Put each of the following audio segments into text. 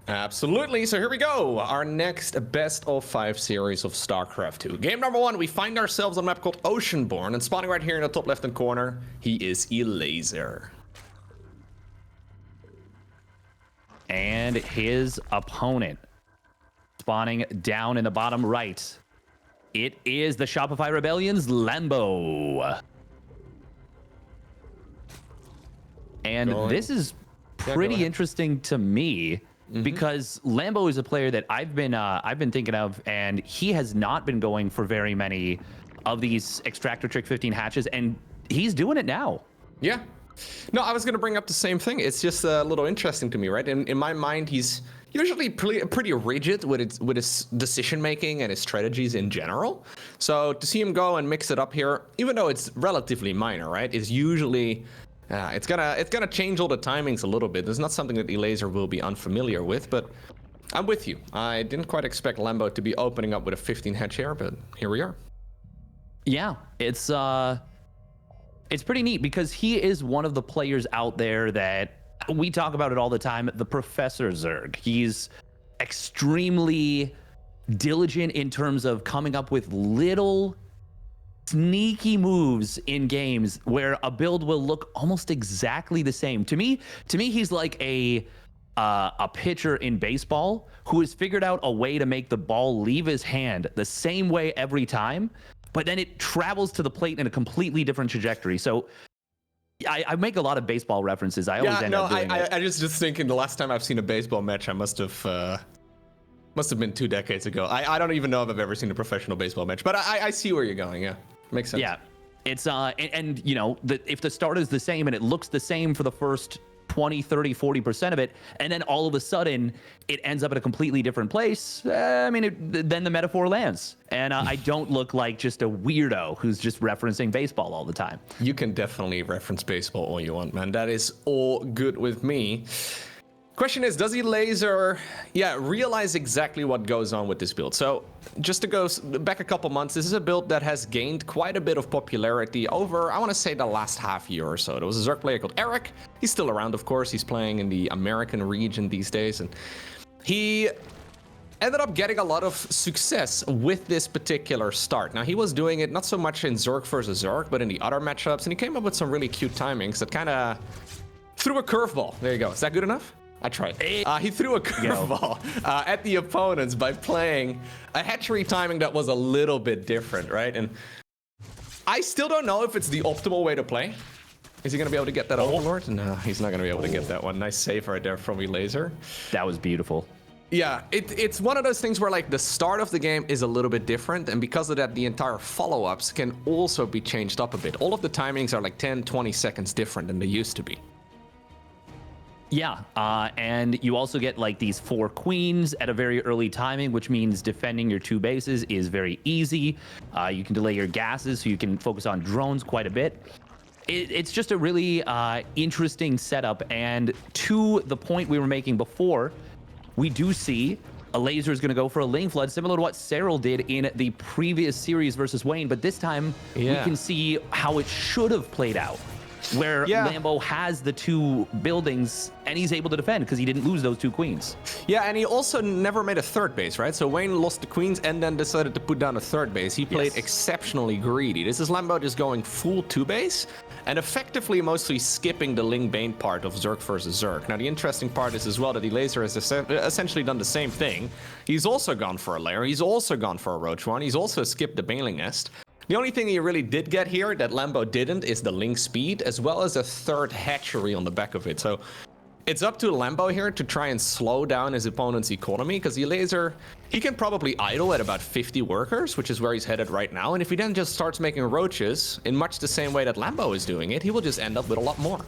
Absolutely. So here we go. Our next best of 5 series of StarCraft 2. Game number 1, we find ourselves on a map called Oceanborn, and spawning right here in the top left-hand corner, he is Elazer. And his opponent spawning down in the bottom right. It is the Shopify Rebellion's Lambo. And this is pretty interesting to me. Because Lambo is a player that I've been thinking of, and he has not been going for very many of these Extractor Trick 15 hatches, and he's doing it now. Yeah. No, I was going to bring up the same thing. It's just a little interesting to me, right? In my mind, he's usually pretty rigid with his decision making and his strategies in general. So to see him go and mix it up here, even though it's relatively minor, right? Is usually it's gonna change all the timings a little bit. It's not something that Elazer will be unfamiliar with, but I'm with you. I didn't quite expect Lambo to be opening up with a 15 hatch here, but here we are. Yeah, it's pretty neat because he is one of the players out there that we talk about it all the time, the Professor Zerg. He's extremely diligent in terms of coming up with little sneaky moves in games where a build will look almost exactly the same. To me, he's like a pitcher in baseball who has figured out a way to make the ball leave his hand the same way every time, but then it travels to the plate in a completely different trajectory. So I make a lot of baseball references. I always end up doing it. I just thinking the last time I've seen a baseball match, I must have been 2 decades ago. I don't even know if I've ever seen a professional baseball match, but I see where you're going. Yeah. Makes sense. Yeah, it's and you know, if the start is the same and it looks the same for the first 20, 30, 40% of it, and then all of a sudden it ends up at a completely different place, then the metaphor lands. And I don't look like just a weirdo who's just referencing baseball all the time. You can definitely reference baseball all you want, man. That is all good with me. Question is, does Elazer, realize exactly what goes on with this build? So just to go back a couple months, this is a build that has gained quite a bit of popularity over, I want to say, the last half year or so. There was a Zerg player called Eric. He's still around, of course. He's playing in the American region these days, and he ended up getting a lot of success with this particular start. Now, he was doing it not so much in Zerg versus Zerg, but in the other matchups, and he came up with some really cute timings that kind of threw a curveball. There you go. Is that good enough? I tried. He threw a curveball at the opponents by playing a hatchery timing that was a little bit different, right? And I still don't know if it's the optimal way to play. Is he going to be able to get that Overlord? No, he's not going to be able to get that one. Nice save right there from Elazer. That was beautiful. Yeah, it's one of those things where like the start of the game is a little bit different, and because of that, the entire follow-ups can also be changed up a bit. All of the timings are like 10, 20 seconds different than they used to be. Yeah, and you also get like these 4 queens at a very early timing, which means defending your 2 bases is very easy. You can delay your gases, so you can focus on drones quite a bit. It's just a really interesting setup, and to the point we were making before, we do see Elazer is going to go for a Ling Flood, similar to what Serral did in the previous series versus Wayne, but this time we can see how it should have played out, where Lambo has the 2 buildings and he's able to defend because he didn't lose those 2 queens. Yeah, and he also never made a 3rd base, right? So Wayne lost the queens and then decided to put down a 3rd base. He played exceptionally greedy. This is Lambo just going full 2 base and effectively mostly skipping the Ling Bane part of Zerg versus Zerg. Now, the interesting part is as well that Elazer has essentially done the same thing. He's also gone for a Lair. He's also gone for a Roach one. He's also skipped the Baneling Nest. The only thing he really did get here that Lambo didn't is the Ling Speed, as well as a 3rd hatchery on the back of it. So it's up to Lambo here to try and slow down his opponent's economy, because Elazer, he can probably idle at about 50 workers, which is where he's headed right now. And if he then just starts making roaches in much the same way that Lambo is doing it, he will just end up with a lot more.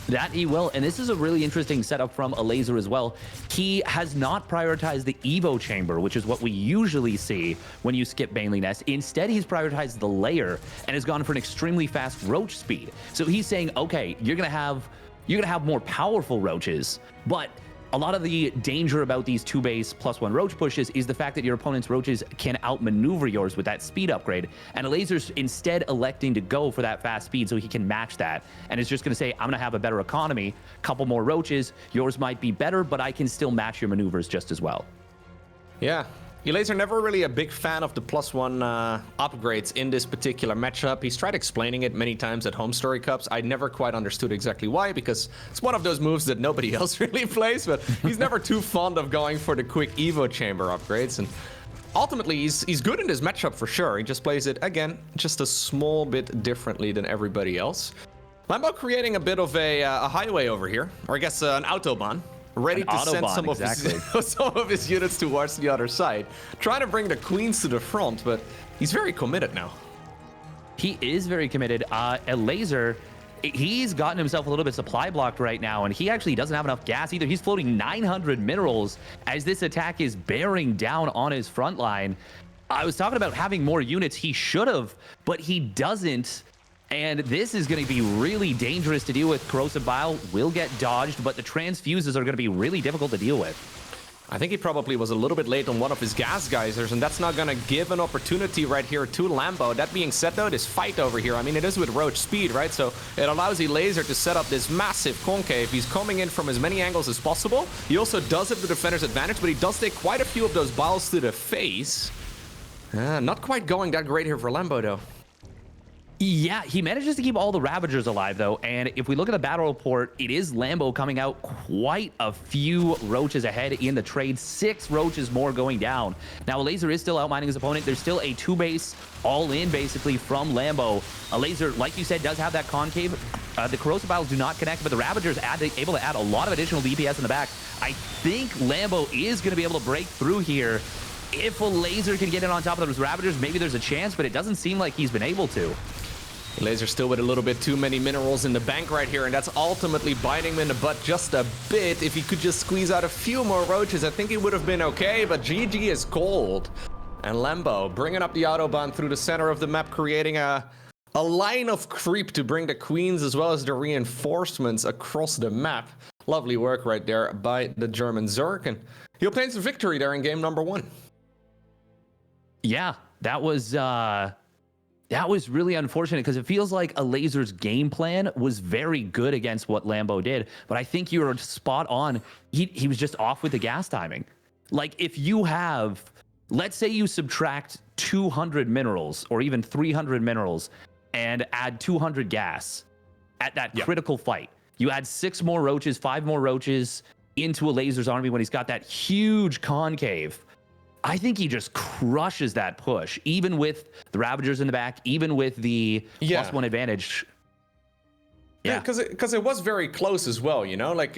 That he will, and this is a really interesting setup from Elazer as well. He has not prioritized the Evo chamber, which is what we usually see when you skip Baneling Nest. Instead, he's prioritized the Lair and has gone for an extremely fast roach speed. So he's saying, okay, you're gonna have more powerful roaches, but a lot of the danger about these 2-base +1 roach pushes is the fact that your opponent's roaches can outmaneuver yours with that speed upgrade. And Elazer's instead electing to go for that fast speed so he can match that. And it's just going to say, I'm going to have a better economy, couple more roaches, yours might be better, but I can still match your maneuvers just as well. Yeah. Elazer never really a big fan of the +1 upgrades in this particular matchup. He's tried explaining it many times at Home Story Cups. I never quite understood exactly why, because it's one of those moves that nobody else really plays, but he's never too fond of going for the quick Evo chamber upgrades. And ultimately, he's good in this matchup for sure. He just plays it, again, just a small bit differently than everybody else. Lambo creating a bit of a highway over here, or I guess an autobahn. Ready to send some of his units towards the other side. Trying to bring the queens to the front, but he's very committed now. He is very committed. Elazer, he's gotten himself a little bit supply blocked right now, and he actually doesn't have enough gas either. He's floating 900 minerals as this attack is bearing down on his front line. I was talking about having more units. He should have, but he doesn't. And this is going to be really dangerous to deal with. Corrosive Bile will get dodged, but the transfuses are going to be really difficult to deal with. I think he probably was a little bit late on one of his gas geysers, and that's not going to give an opportunity right here to Lambo. That being said, though, this fight over here, I mean, it is with Roach speed, right? So it allows Elazer to set up this massive concave. He's coming in from as many angles as possible. He also does have the defender's advantage, but he does take quite a few of those biles to the face. Not quite going that great here for Lambo, though. Yeah, he manages to keep all the Ravagers alive, though. And if we look at the battle report, it is Lambo coming out quite a few roaches ahead in the trade. 6 roaches more going down. Now, Elazer is still outmining his opponent. There's still a 2-base all-in, basically, from Lambo. Elazer, like you said, does have that concave. The Corrosive Biles do not connect, but the Ravagers able to add a lot of additional DPS in the back. I think Lambo is going to be able to break through here. If Elazer can get in on top of those Ravagers, maybe there's a chance, but it doesn't seem like he's been able to. Elazer still with a little bit too many minerals in the bank right here, and that's ultimately biting him in the butt just a bit. If he could just squeeze out a few more roaches, I think it would have been okay, but GG is cold. And Lambo bringing up the Autobahn through the center of the map, creating a line of creep to bring the queens as well as the reinforcements across the map. Lovely work right there by the German Zerg, and he obtains a victory there in game number 1. Yeah, that was really unfortunate because it feels like Elazer's game plan was very good against what Lambo did. But I think you were spot on. He was just off with the gas timing. Like if you have, let's say you subtract 200 minerals or even 300 minerals and add 200 gas at that critical fight. You add 6 more roaches, 5 more roaches into Elazer's army when he's got that huge concave. I think he just crushes that push, even with the Ravagers in the back, even with the +1 advantage. Yeah, because it was very close as well, you know? Like,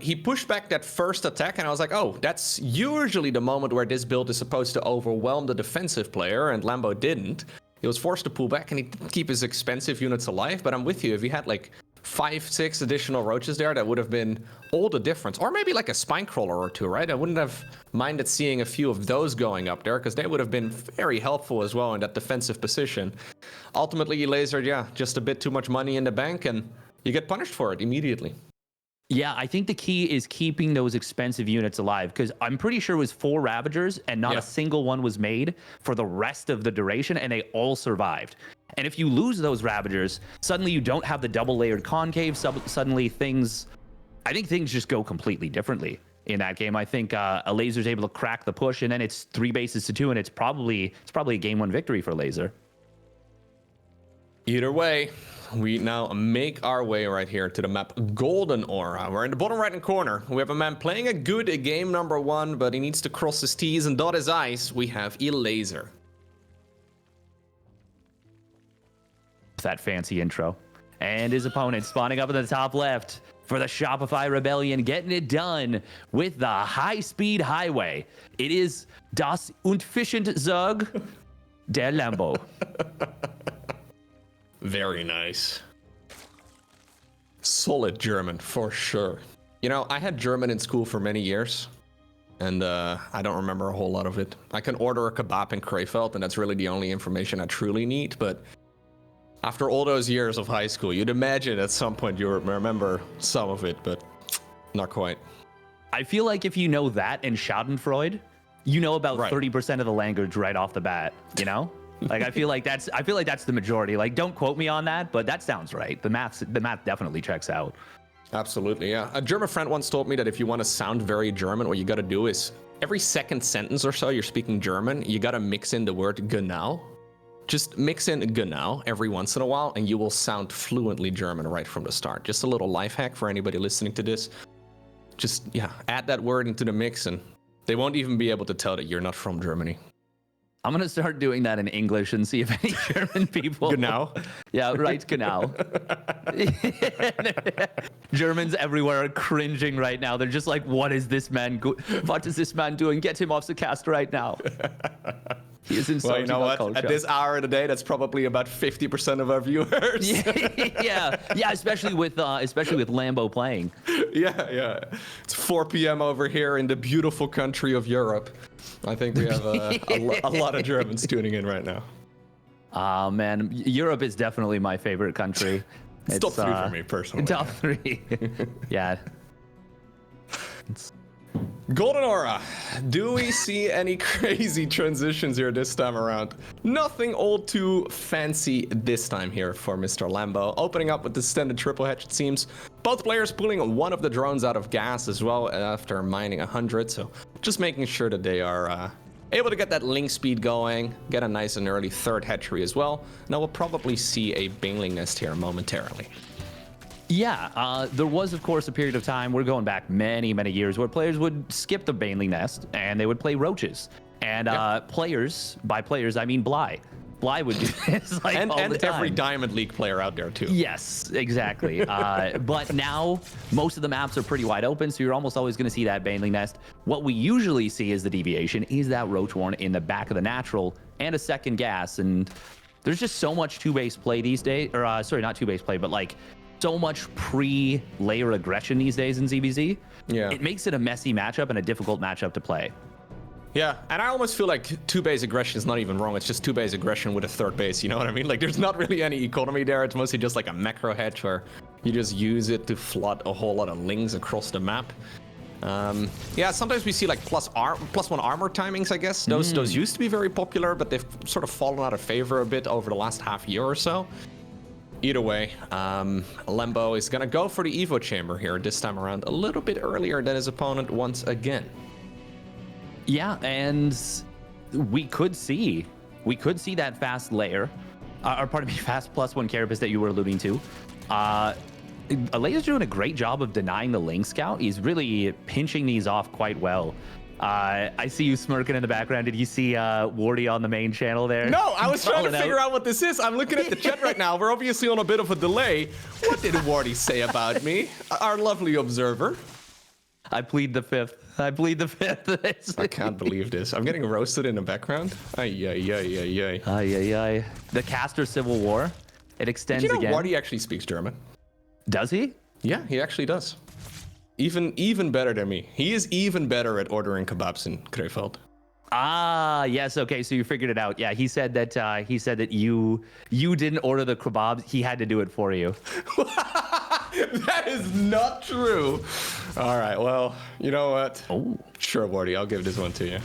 he pushed back that first attack, and I was like, oh, that's usually the moment where this build is supposed to overwhelm the defensive player, and Lambo didn't. He was forced to pull back, and he didn't keep his expensive units alive, but I'm with you. If he had, like, 5-6 additional roaches there, that would have been all the difference. Or maybe like a spine crawler or 2, right? I wouldn't have minded seeing a few of those going up there because they would have been very helpful as well in that defensive position. Ultimately, Elazer, yeah, just a bit too much money in the bank and you get punished for it immediately. Yeah, I think the key is keeping those expensive units alive because I'm pretty sure it was 4 Ravagers and not a single one was made for the rest of the duration and they all survived. And if you lose those Ravagers, suddenly you don't have the double layered concave. Suddenly I think things just go completely differently in that game. I think Elazer's able to crack the push and then it's 3 bases to 2 and it's probably a game 1 victory for Elazer. Either way, we now make our way right here to the map Golden Aura. We're in the bottom right-hand corner. We have a man playing a good game number 1, but he needs to cross his T's and dot his I's. We have Elazer. That fancy intro. And his opponent spawning up in the top left for the Shopify Rebellion, getting it done with the high-speed highway. It is Das Unfishend Zug der Lambo. Very nice. Solid German, for sure. You know, I had German in school for many years, and I don't remember a whole lot of it. I can order a kebab in Krefeld, and that's really the only information I truly need, but after all those years of high school, you'd imagine at some point you remember some of it, but not quite. I feel like if you know that and Schadenfreude, you know about 30% of the language right off the bat, you know? Like I feel like that's the majority. Like don't quote me on that, but that sounds right. The math definitely checks out. Absolutely, yeah. A German friend once told me that if you want to sound very German, what you got to do is every second sentence or so you're speaking German, you got to mix in the word genau. Just mix in genau every once in a while and you will sound fluently German right from the start. Just a little life hack for anybody listening to this. Just, yeah, add that word into the mix and they won't even be able to tell that you're not from Germany. I'm going to start doing that in English and see if any German people... Genau? Yeah, right, genau. Germans everywhere are cringing right now. They're just like, what is this man doing? Get him off the cast right now. He is insulting well, you know what? culture. At this hour of the day, that's probably about 50% of our viewers. yeah, especially with Lambo playing. Yeah. It's 4 p.m. over here in the beautiful country of Europe. I think we have a lot of Germans tuning in right now. Man, Europe is definitely my favorite country. It's top 3 for me, personally. Top 3. Yeah. Golden Aura, do we see any crazy transitions here this time around? Nothing all too fancy this time here for Mr. Lambo. Opening up with the standard triple hedge, it seems. Both players pulling one of the drones out of gas as well after mining 100, so just making sure that they are able to get that link speed going, get a nice and early third hatchery as well. Now we'll probably see a Bingling nest here momentarily. Yeah, there was, of course, a period of time, we're going back many, many years, where players would skip the Baneling nest and they would play roaches. And players, by players, I mean Bly. Bly would do this like all the time. Every Diamond League player out there, too. Yes, exactly. But now, most of the maps are pretty wide open, so you're almost always going to see that Baneling nest. What we usually see as the deviation is that Roach Warren in the back of the natural and a second gas. And there's just so much two-base play these days. Or, sorry, not two-base play, but like... so much pre-layer aggression these days in ZBZ. Yeah. It makes it a messy matchup and a difficult matchup to play. Yeah, and I almost feel like two-base aggression is not even wrong. It's just two-base aggression with a third base, you know what I mean? Like, there's not really any economy there. It's mostly just like a macro hedge where you just use it to flood a whole lot of links across the map. Yeah, sometimes we see like +1 armor timings, I guess. Those used to be very popular, but they've sort of fallen out of favor a bit over the last half year or so. Either way, Lambo is going to go for the Evo chamber here this time around a little bit earlier than his opponent once again. Yeah, and we could see that fast Lair, or pardon me, fast +1 carapace that you were alluding to. Elazer's doing a great job of denying the Link Scout. He's really pinching these off quite well. I see you smirking in the background. Did you see Wardy on the main channel there? No, I was trying to figure out what this is. I'm looking at the chat right now. We're obviously on a bit of a delay. What did Wardy say about me? Our lovely observer. I plead the fifth. I I can't believe this. I'm getting roasted in the background. Ay. The caster civil war. It extends Did you know again. Wardy actually speaks German? Does he? Yeah, he actually does. Even better than me. He is even better at ordering kebabs in Krefeld. Ah, yes. Okay, so you figured it out. Yeah, he said that you didn't order the kebabs. He had to do it for you. That is not true. All right. Well, you know what? Oh, sure, Wardy. I'll give this one to you.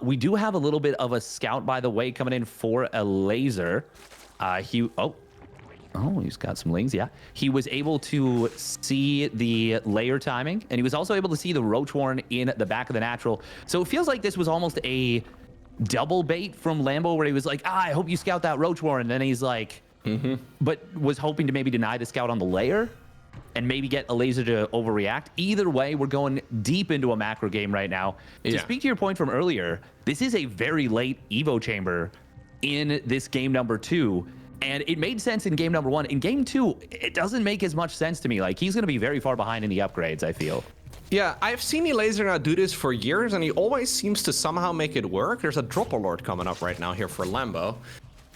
We do have a little bit of a scout, by the way, coming in for Elazer. Oh, he's got some lings, yeah. He was able to see the layer timing, and he was also able to see the Roach Warren in the back of the natural. So it feels like this was almost a double bait from Lambo, where he was like, I hope you scout that Roach Warren. And then he's like, but was hoping to maybe deny the scout on the layer and maybe get Elazer to overreact. Either way, we're going deep into a macro game right now. To speak to your point from earlier, this is a very late Evo chamber in this game number 2. And it made sense in game number 1. In game 2, it doesn't make as much sense to me. Like, he's going to be very far behind in the upgrades, I feel. Yeah, I've seen Elazer now do this for years, and he always seems to somehow make it work. There's a Dropper Lord coming up right now here for Lambo.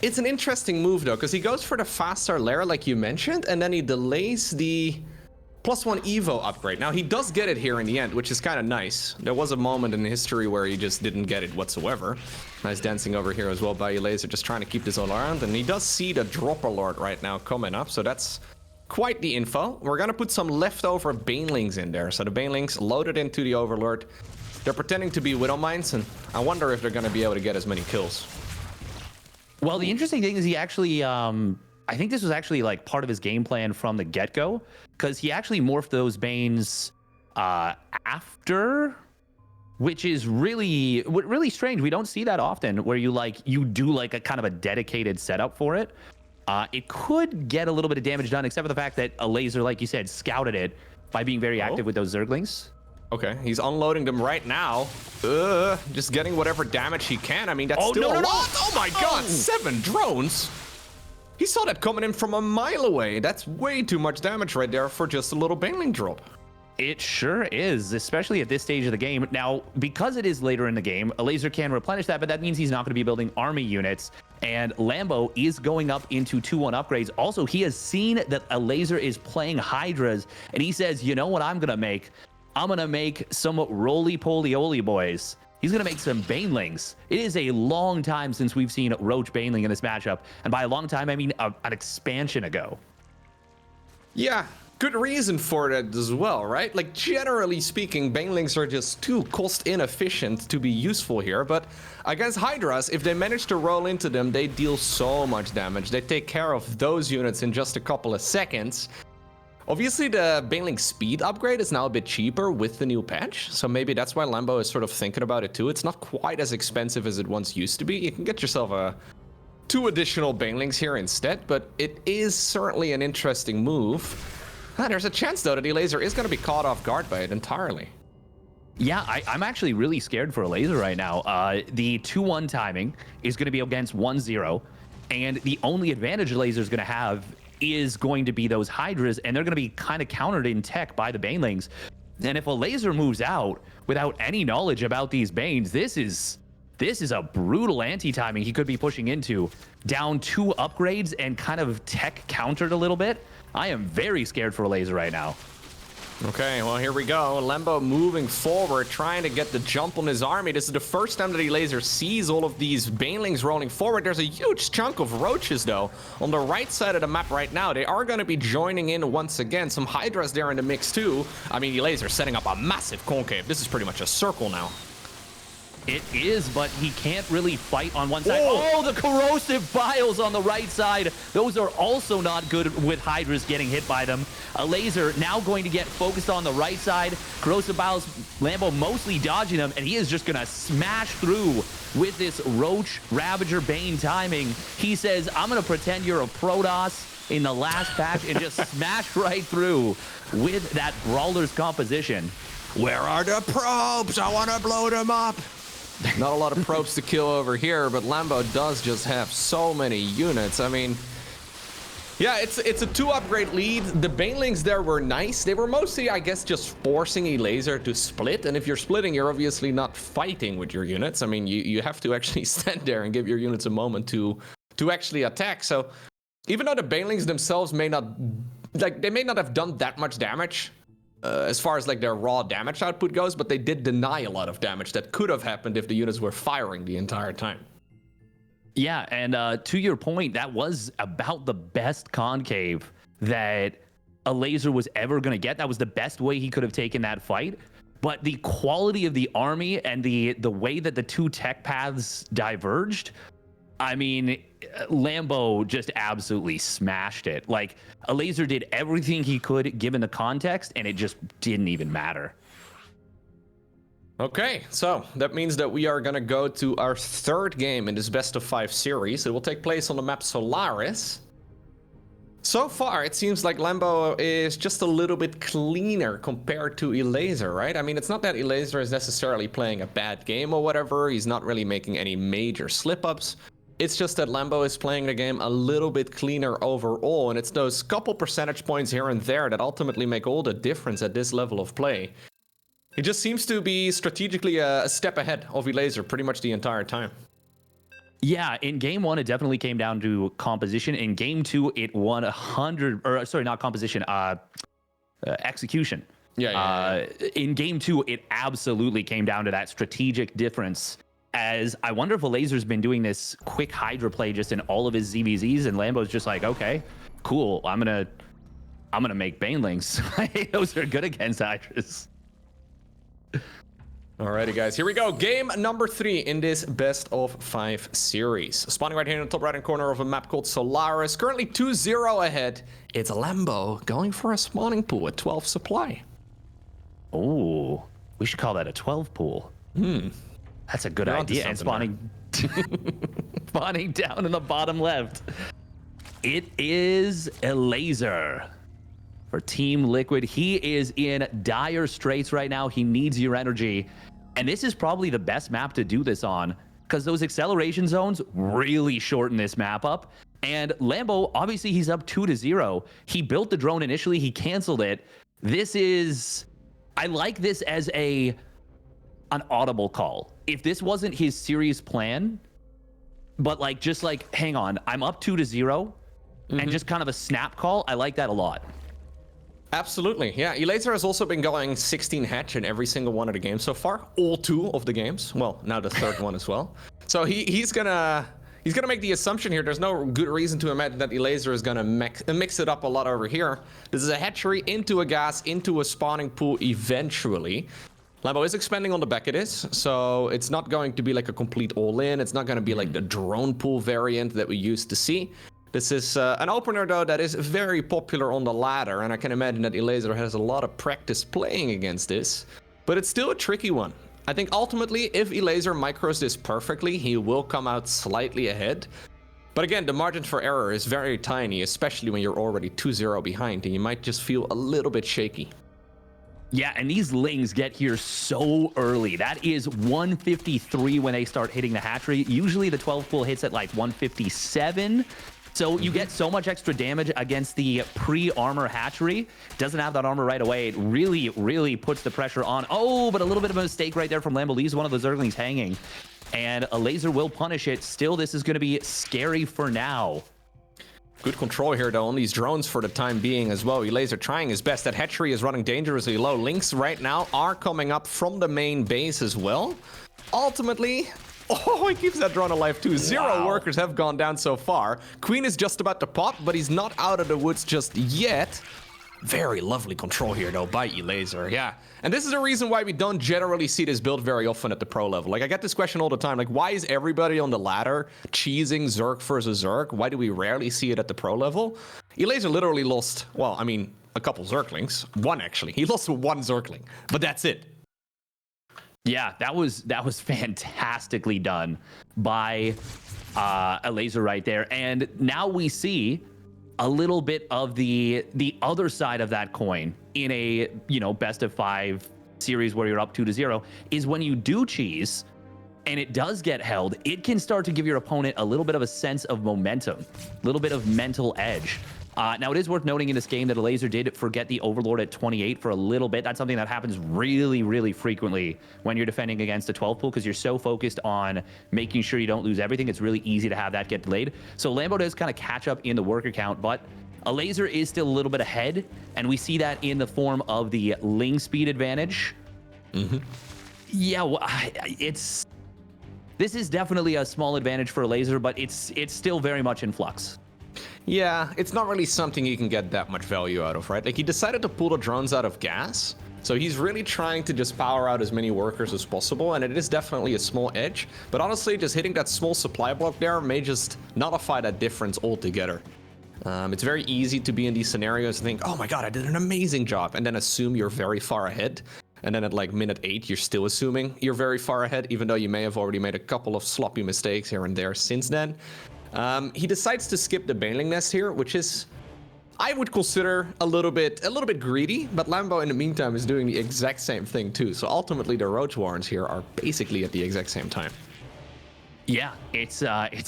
It's an interesting move, though, because he goes for the faster Lair, like you mentioned, and then he delays the +1 Evo upgrade. Now, he does get it here in the end, which is kind of nice. There was a moment in history where he just didn't get it whatsoever. Nice dancing over here as well by Elazer, just trying to keep this all around. And he does see the Dropper Lord right now coming up, so that's quite the info. We're gonna put some leftover banelings in there. So the banelings loaded into the Overlord. They're pretending to be Widow Mines, and I wonder if they're gonna be able to get as many kills. Well, the interesting thing is he actually, I think this was actually like part of his game plan from the get-go, because he actually morphed those Banes after, which is really strange. We don't see that often, where you do like a kind of a dedicated setup for it. It could get a little bit of damage done, except for the fact that Elazer, like you said, scouted it by being very active with those Zerglings. Okay, he's unloading them right now. Just getting whatever damage he can. I mean, that's still a lot. Oh my god, 7 drones. He saw that coming in from a mile away. That's way too much damage right there for just a little baneling drop. It sure is, especially at this stage of the game. Now, because it is later in the game, Elazer can replenish that, but that means he's not going to be building army units. And Lambo is going up into 2-1 upgrades. Also, he has seen that Elazer is playing Hydras, and he says, you know what I'm going to make? I'm going to make some roly-poly-oly boys. He's going to make some banelings. It is a long time since we've seen Roach baneling in this matchup. And by a long time, I mean an expansion ago. Yeah, good reason for that as well, right? Like, generally speaking, banelings are just too cost inefficient to be useful here. But against Hydras, if they manage to roll into them, they deal so much damage. They take care of those units in just a couple of seconds. Obviously, the baneling speed upgrade is now a bit cheaper with the new patch, so maybe that's why Lambo is sort of thinking about it too. It's not quite as expensive as it once used to be. You can get yourself 2 additional banelings here instead, but it is certainly an interesting move. There's a chance, though, that Elazer is going to be caught off guard by it entirely. Yeah, I'm actually really scared for Elazer right now. The 2-1 timing is going to be against 1-0, and the only advantage Elazer is going to have is going to be those Hydras, and they're going to be kind of countered in tech by the banelings. And if Elazer moves out without any knowledge about these Banes, this is a brutal anti-timing he could be pushing into. Down 2 upgrades and kind of tech countered a little bit. I am very scared for Elazer right now. Okay, well, here we go. Lambo moving forward, trying to get the jump on his army. This is the first time that Elazer sees all of these banelings rolling forward. There's a huge chunk of roaches, though, on the right side of the map right now. They are going to be joining in once again. Some Hydras there in the mix, too. I mean, Elazer setting up a massive concave. This is pretty much a circle now. It is, but he can't really fight on one side. Oh, the corrosive biles on the right side. Those are also not good with Hydras getting hit by them. Elazer now going to get focused on the right side. Corrosive biles, Lambo mostly dodging them, and he is just going to smash through with this Roach Ravager Bane timing. He says, I'm going to pretend you're a Protoss in the last patch and just smash right through with that Brawler's composition. Where are the probes? I want to blow them up. Not a lot of probes to kill over here, but Lambo does just have so many units. I mean, yeah, it's a 2 upgrade lead. The banelings there were nice. They were mostly, I guess, just forcing Elazer to split. And if you're splitting, you're obviously not fighting with your units. I mean, you have to actually stand there and give your units a moment to actually attack. So even though the banelings themselves may not have done that much damage, as far as like their raw damage output goes, but they did deny a lot of damage that could have happened if the units were firing the entire time. Yeah, and to your point, that was about the best concave that Elazer was ever going to get. That was the best way he could have taken that fight. But the quality of the army and the way that the 2 tech paths diverged, I mean, Lambo just absolutely smashed it. Like, Elazer did everything he could given the context, and it just didn't even matter. Okay, so that means that we are going to go to our 3rd game in this best of 5 series. It will take place on the map Solaris. So far, it seems like Lambo is just a little bit cleaner compared to Elazer, right? I mean, it's not that Elazer is necessarily playing a bad game or whatever. He's not really making any major slip-ups. It's just that Lambo is playing the game a little bit cleaner overall, and it's those couple percentage points here and there that ultimately make all the difference at this level of play. He just seems to be strategically a step ahead of Elazer pretty much the entire time. Yeah, in game 1, it definitely came down to composition. In game 2, it won 100, or sorry, not composition, execution. Yeah. In game 2, it absolutely came down to that strategic difference. As I wonder if Elazer's been doing this quick Hydra play just in all of his ZVZs, and Lambo's just like, okay, cool, I'm gonna I'm gonna make banelings. Those are good against Hydras. Alrighty, guys, here we go. Game number 3 in this best of 5 series. Spawning right here in the top right-hand corner of a map called Solaris. Currently 2-0 ahead. It's a Lambo going for a spawning pool at 12 supply. Oh, we should call that a 12 pool. That's a good idea. And spawning, spawning down in the bottom left. It is Elazer for Team Liquid. He is in dire straits right now. He needs your energy. And this is probably the best map to do this on, because those acceleration zones really shorten this map up. And Lambo, obviously, he's up 2-0. He built the drone initially. He canceled it. This is... I like this as an audible call. If this wasn't his serious plan, but like, just like, hang on, I'm up 2-0, and just kind of a snap call, I like that a lot. Absolutely, yeah. Elazer has also been going 16 hatch in every single one of the games so far. All 2 of the games. Well, now the 3rd one as well. So he's gonna make the assumption here. There's no good reason to imagine that Elazer is gonna mix it up a lot over here. This is a hatchery into a gas, into a spawning pool eventually. Lambo is expanding on the back of this, so it's not going to be like a complete all-in. It's not going to be like the drone pool variant that we used to see. This is an opener, though, that is very popular on the ladder, and I can imagine that Elazer has a lot of practice playing against this, but it's still a tricky one. I think ultimately, if Elazer micros this perfectly, he will come out slightly ahead. But again, the margin for error is very tiny, especially when you're already 2-0 behind, and you might just feel a little bit shaky. Yeah, and these lings get here so early. That is 153 when they start hitting the hatchery. Usually the 12 pool hits at like 157. So you get so much extra damage against the pre-armor hatchery. Doesn't have that armor right away. It really, really puts the pressure on. Oh, but a little bit of a mistake right there from Lambo. Leaves one of the Zerglings hanging. And Elazer will punish it. Still, this is going to be scary for now. Good control here, though, on these drones for the time being as well. Elazer trying his best. That hatchery is running dangerously low. Links right now are coming up from the main base as well. Ultimately... oh, he keeps that drone alive too. Zero workers have gone down so far. Queen is just about to pop, but he's not out of the woods just yet. Very lovely control here, though, by Elazer. Yeah. And this is the reason why we don't generally see this build very often at the pro level. Like, I get this question all the time. Like, why is everybody on the ladder cheesing Zerg versus Zerg? Why do we rarely see it at the pro level? Elazer literally lost, well, I mean, a couple Zerglings. One, actually. He lost one Zergling, but that's it. Yeah, that was fantastically done by Elazer right there. And now we see a little bit of the other side of that coin in a, best of 5 series where you're up 2-0 is when you do cheese and it does get held, it can start to give your opponent a little bit of a sense of momentum, a little bit of mental edge. Now, it is worth noting in this game that Elazer did forget the Overlord at 28 for a little bit. That's something that happens really, really frequently when you're defending against a 12 pool because you're so focused on making sure you don't lose everything. It's really easy to have that get delayed. So Lambo does kind of catch up in the worker count, but Elazer is still a little bit ahead, and we see that in the form of the ling speed advantage. Yeah, well, this is definitely a small advantage for Elazer, but it's still very much in flux. Yeah, it's not really something you can get that much value out of, right? Like, he decided to pull the drones out of gas, so he's really trying to just power out as many workers as possible, and it is definitely a small edge. But honestly, just hitting that small supply block there may just nullify that difference altogether. It's very easy to be in these scenarios and think, oh my god, I did an amazing job, and then assume you're very far ahead. And then at like minute 8, you're still assuming you're very far ahead, even though you may have already made a couple of sloppy mistakes here and there since then. He decides to skip the Baneling Nest here, which is, I would consider a little bit greedy, but Lambo in the meantime is doing the exact same thing too. So ultimately the Roach Warrens here are basically at the exact same time. Yeah, it's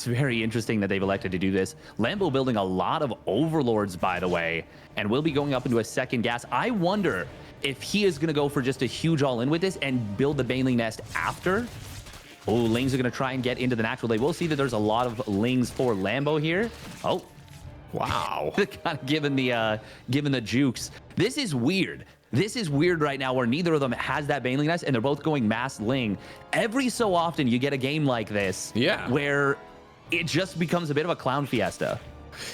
very interesting that they've elected to do this. Lambo building a lot of Overlords, by the way, and will be going up into a second gas. I wonder if he is going to go for just a huge all-in with this and build the Baneling Nest after. Oh, Lings are going to try and get into the natural. They will see that there's a lot of Lings for Lambo here. Oh, wow. Kind of given the jukes. This is weird. This is weird right now where neither of them has that Baneling Nest and they're both going mass Ling. Every so often you get a game like this where it just becomes a bit of a clown fiesta.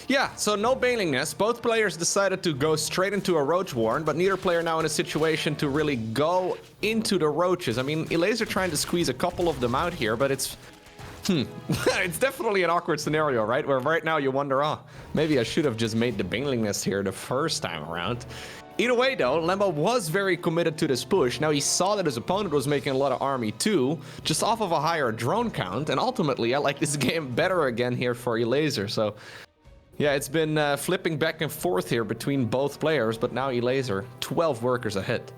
Yeah, so no bailing nest. Both players decided to go straight into a roach warren, but neither player now in a situation to really go into the roaches. I mean, Elazer trying to squeeze a couple of them out here, but it's it's definitely an awkward scenario, right? Where right now you wonder, oh, maybe I should have just made the bailing nest here the first time around. Either way, though, Lambo was very committed to this push. Now, he saw that his opponent was making a lot of army, too, just off of a higher drone count. And ultimately, I like this game better again here for Elazer. So, yeah, it's been flipping back and forth here between both players. But now Elazer, 12 workers ahead.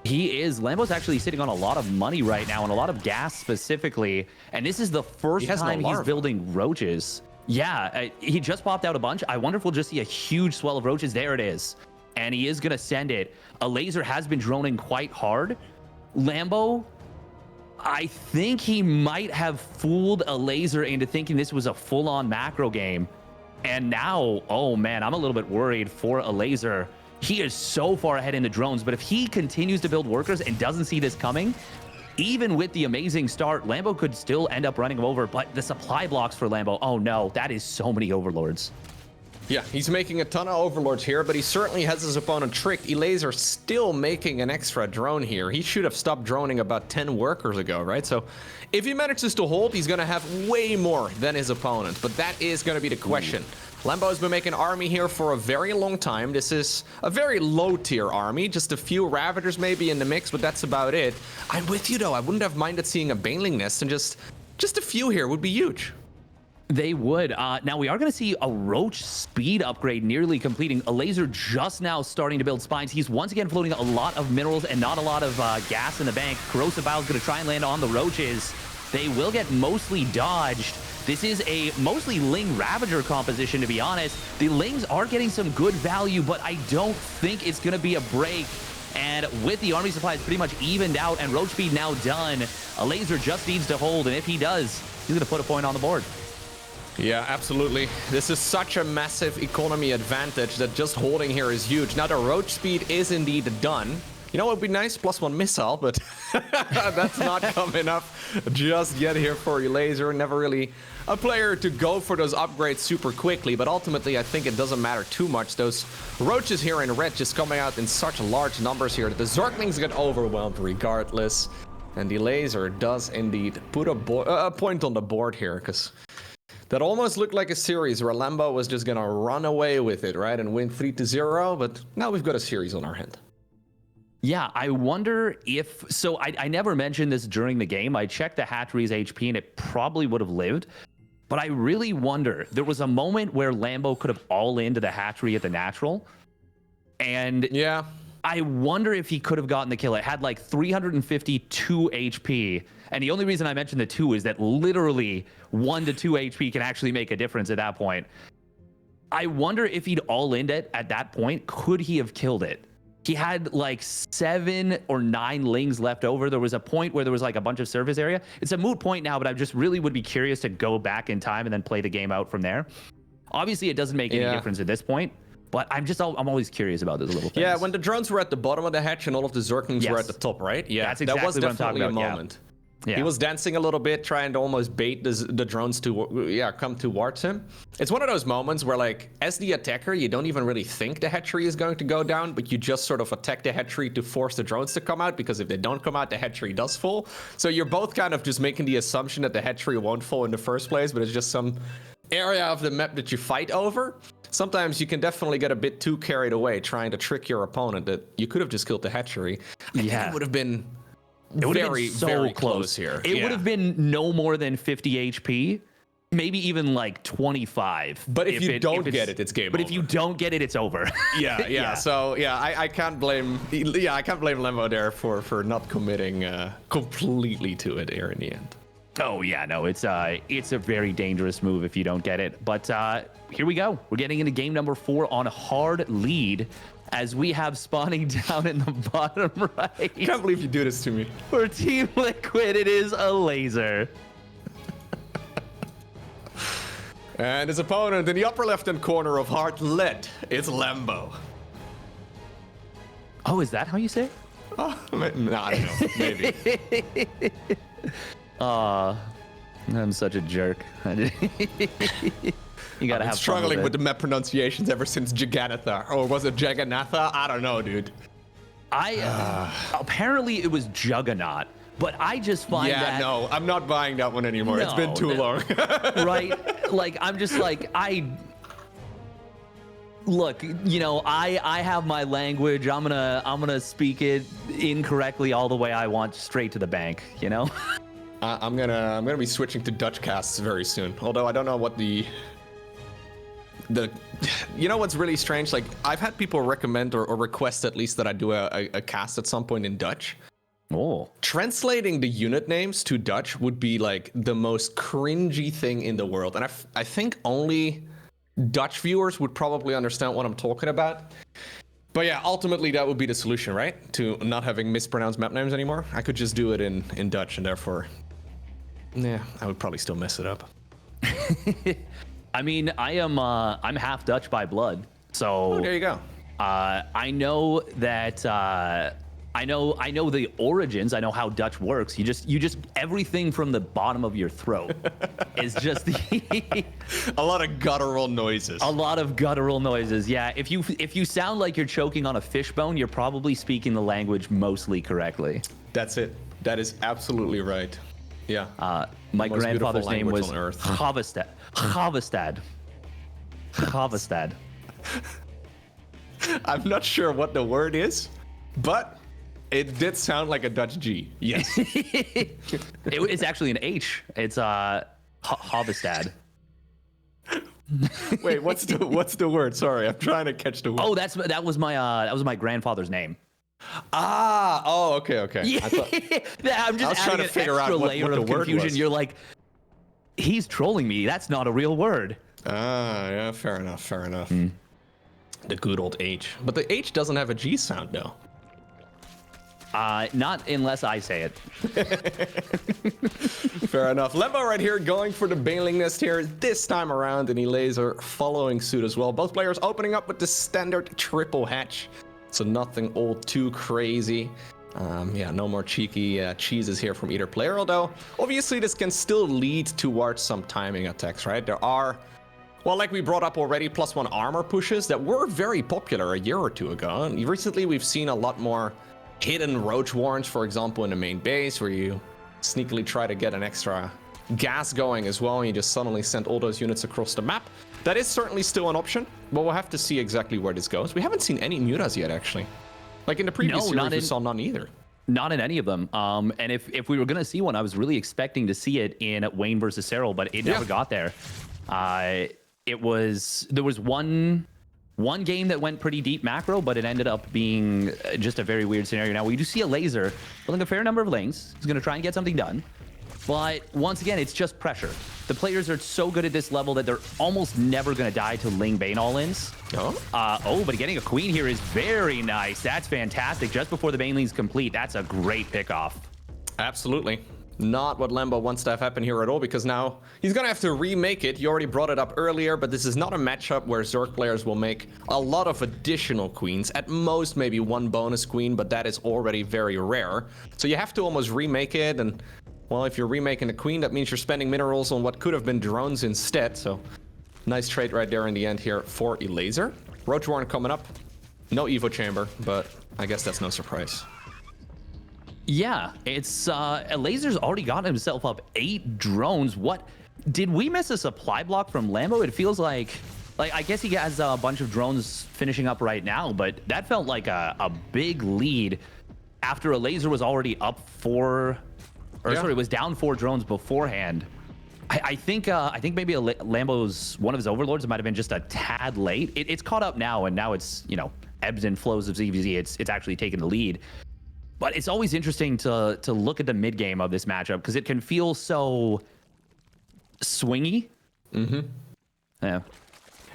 He is. Lambo's actually sitting on a lot of money right now and a lot of gas specifically. And this is the first time he's building roaches. Yeah, he just popped out a bunch. I wonder if we'll just see a huge swell of roaches. There it is. And he is going to send it. Elazer has been droning quite hard. Lambo, I think he might have fooled Elazer into thinking this was a full-on macro game. And now, oh man, I'm a little bit worried for Elazer. He is so far ahead in the drones, but if he continues to build workers and doesn't see this coming, even with the amazing start, Lambo could still end up running him over. But the supply blocks for Lambo, oh no, that is so many overlords. Yeah, he's making a ton of overlords here, but he certainly has his opponent tricked. Elazer still making an extra drone here. He should have stopped droning about 10 workers ago, right? So if he manages to hold, he's going to have way more than his opponent. But that is going to be the question. Lambo has been making army here for a very long time. This is a very low-tier army. Just a few Ravagers maybe in the mix, but that's about it. I'm with you, though. I wouldn't have minded seeing a Baneling Nest, and just a few here would be huge. They would. Now, we are going to see a Roach speed upgrade nearly completing. Elazer just now starting to build spines. He's once again floating a lot of minerals and not a lot of gas in the bank. Corrosive Bowel is going to try and land on the Roaches. They will get mostly dodged. This is a mostly Ling Ravager composition, to be honest. The Lings are getting some good value, but I don't think it's going to be a break. And with the army supplies pretty much evened out and Roach speed now done, Elazer just needs to hold. And if he does, he's going to put a point on the board. Yeah, absolutely. This is such a massive economy advantage that just holding here is huge. Now, the Roach speed is indeed done. You know what would be nice? +1 missile, but that's not coming up just yet here for Elazer. Never really a player to go for those upgrades super quickly, but ultimately I think it doesn't matter too much. Those Roaches here in red just coming out in such large numbers here that the Zerglings get overwhelmed regardless. And Elazer does indeed put a point on the board here, because that almost looked like a series where Lambo was just gonna run away with it, right, and win 3-0, but now we've got a series on our hand. Yeah, I wonder if... So I never mentioned this during the game. I checked the hatchery's HP, and it probably would have lived. But I really wonder... There was a moment where Lambo could have all into the hatchery at the natural. And yeah, I wonder if he could have gotten the kill. It had like 352 HP. And the only reason I mentioned the 2 is that literally 1 to 2 HP can actually make a difference at that point. I wonder if he'd all in it at that point. Could he have killed it? He had like 7 or 9 Lings left over. There was a point where there was like a bunch of surface area. It's a moot point now, but I just really would be curious to go back in time and then play the game out from there. Obviously, it doesn't make any difference at this point, but I'm always curious about those little things. Yeah, when the drones were at the bottom of the hatch and all of the Zerglings were at the top, right? Yeah, that's exactly that was what I'm definitely talking about, a moment. Yeah. He was dancing a little bit, trying to almost bait the drones to, come towards him. It's one of those moments where, like, as the attacker, you don't even really think the hatchery is going to go down, but you just sort of attack the hatchery to force the drones to come out, because if they don't come out, the hatchery does fall. So you're both kind of just making the assumption that the hatchery won't fall in the first place, but it's just some area of the map that you fight over. Sometimes you can definitely get a bit too carried away trying to trick your opponent that you could have just killed the hatchery. I think it would have been... It would have been so very close here. It would have been no more than 50 HP, maybe even like 25. But if you don't get it, it's game over. But if you don't get it, it's over. Yeah. So I can't blame. Yeah, I can't blame Lambo there for not committing completely to it here in the end. Oh yeah, no, it's a very dangerous move if you don't get it. But here we go. We're getting into game number 4 on hard lead, as we have spawning down in the bottom right. I can't believe you do this to me. For Team Liquid, it is Elazer. And his opponent in the upper left-hand corner of hard lead is Lambo. Oh, is that how you say it? Oh, no, I don't know. Maybe. I'm such a jerk. You gotta have struggling fun with the map pronunciations ever since Jaganatha. Or was it Jaganatha? I don't know, dude. Apparently it was Juggernaut, but I just find that... Yeah, no, I'm not buying that one anymore. It's been too long. Right? Like, I'm just like, look, you know, I have my language. I'm gonna speak it incorrectly all the way I want, straight to the bank, you know? I'm gonna be switching to Dutch casts very soon. Although I don't know what the you know what's really strange? Like, I've had people recommend or request at least that I do a cast at some point in Dutch. Oh. Translating the unit names to Dutch would be like the most cringy thing in the world, and I think only Dutch viewers would probably understand what I'm talking about. But yeah, ultimately that would be the solution, right? To not having mispronounced map names anymore. I could just do it in Dutch, and therefore, yeah, I would probably still mess it up. I mean, I'm half Dutch by blood, so there you go. I know that I know the origins. I know how Dutch works. You just everything from the bottom of your throat is just a lot of guttural noises. A lot of guttural noises. Yeah. If you sound like you're choking on a fishbone, you're probably speaking the language mostly correctly. That's it. That is absolutely right. Yeah. My grandfather's name was Havestad. I'm not sure what the word is, but it did sound like a Dutch G. Yes. It's actually an H. It's Havestad. Wait, what's the word? Sorry, I'm trying to catch the word. Oh, that was my grandfather's name. Oh, okay. Yeah. I'm just trying to figure out what layer the of word confusion. was. You're like, he's trolling me. That's not a real word. Yeah, fair enough. The good old H. But the H doesn't have a G sound, though. Not unless I say it. Fair enough. Lambo right here going for the Baneling Nest here this time around, and Elazer following suit as well. Both players opening up with the standard triple hatch. So nothing all too crazy. Yeah, no more cheeky cheeses here from either player, although obviously this can still lead towards some timing attacks, right? There are, well, like we brought up already, +1 armor pushes that were very popular a year or two ago. And recently we've seen a lot more hidden roach warrants, for example, in the main base, where you sneakily try to get an extra gas going as well, and you just suddenly send all those units across the map. That is certainly still an option, but we'll have to see exactly where this goes. We haven't seen any mutas yet, actually. Like in the previous series, we saw none either. Not in any of them. And if we were going to see one, I was really expecting to see it in Wayne versus Serral, but it never got there. There was one game that went pretty deep macro, but it ended up being just a very weird scenario. Now, we do see Elazer filling a fair number of lanes. He's going to try and get something done. But once again, it's just pressure. The players are so good at this level that they're almost never going to die to Ling Bane all-ins. But getting a queen here is very nice. That's fantastic. Just before the Baneling's complete, that's a great pickoff. Absolutely. Not what Lambo wants to have happen here at all, because now he's going to have to remake it. You already brought it up earlier, but this is not a matchup where Zerg players will make a lot of additional queens. At most, maybe one bonus queen, but that is already very rare. So you have to almost remake it, and well, if you're remaking a queen, that means you're spending minerals on what could have been drones instead. So nice trade right there in the end here for Elazer. Roach Warren coming up. No Evo Chamber, but I guess that's no surprise. Yeah, it's Elazer's already gotten himself up 8 drones. What did we miss a supply block from Lambo? It feels like I guess he has a bunch of drones finishing up right now, but that felt like a big lead after Elazer was already up 4, or sorry, was down 4 drones beforehand. I think maybe Lambo's one of his overlords might have been just a tad late. It's caught up now, and now it's, you know, ebbs and flows of ZVZ. It's actually taken the lead. But it's always interesting to look at the mid game of this matchup, because it can feel so swingy. Yeah.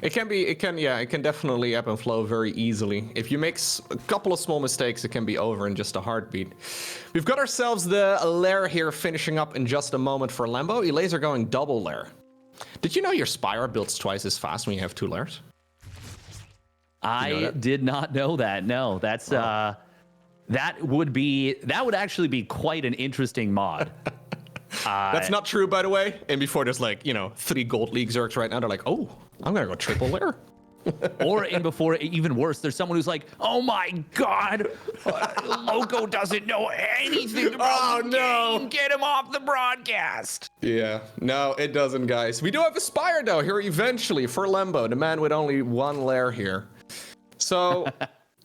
It can definitely ebb and flow very easily. If you make a couple of small mistakes, it can be over in just a heartbeat. We've got ourselves the Lair here finishing up in just a moment for Lambo. Elazer going double Lair. Did you know your Spire builds twice as fast when you have 2 Lairs? I did not know that. No, that's that would actually be quite an interesting mod. That's not true, by the way. And before there's like, 3 gold league Zergs right now, they're like, oh, I'm going to go triple Lair. Or in before, even worse, there's someone who's like, oh my God, Loco doesn't know anything about the game. Get him off the broadcast. Yeah, no, it doesn't, guys. We do have a Spire, though, here eventually for Lambo, the man with only 1 Lair here. So